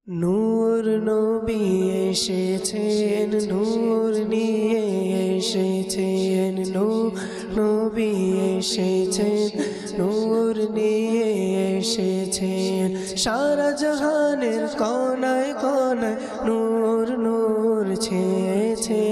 নূর নবী এসেছেন, নূর নিয়ে এসেছেন। নূর নবী এসেছেন, নূর নিয়ে এসেছেন। সারা জাহানের কোনায় কোনায় নূর নূর ছেয়েছে।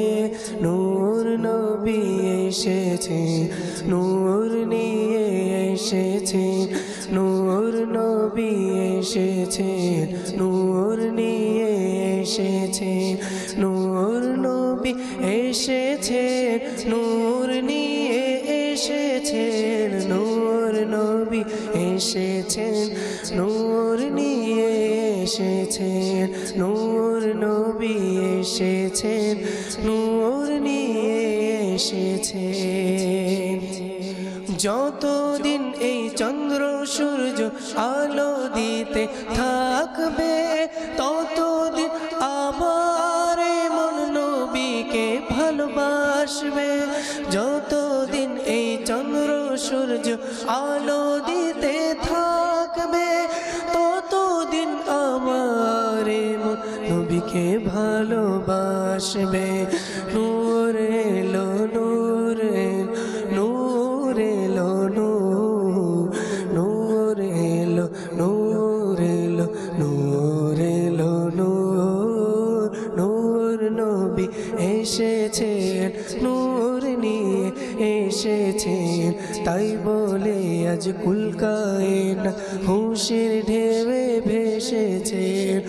নূর নবী এসেছেন, নূর নিয়ে এসেছেন। নূর নবী এসেছেন, নূর নিয়ে এসেছেন। নূর নবী এসেছেন, নূর নিয়ে এসেছেন। নূর নবী এসেছেন, নূর নিয়ে এসেছেন। নূর নবী এসেছেন, নূর নিয়ে এসেছেন। যতদিন এই চন্দ্র সূর্য আলো দিতে থাকবে, ততদিন আমার মন নবীকে ভালোবাসবে। যতদিন এই চন্দ্র সূর্য আলো দিতে থাকবে, ততদিন আমার মন নবীকে ভালোবাসবে। নূর এলো, নূর এলো, নূর এলো, নূর এলো, নূর এলো, নূর এলো, নূর। নূর নবী এসেছেন, নূর নিয়ে এসেছেন। তাই বলে আজ কুল কায়নাত খুশির ঢেউয়ে ভেসেছেন।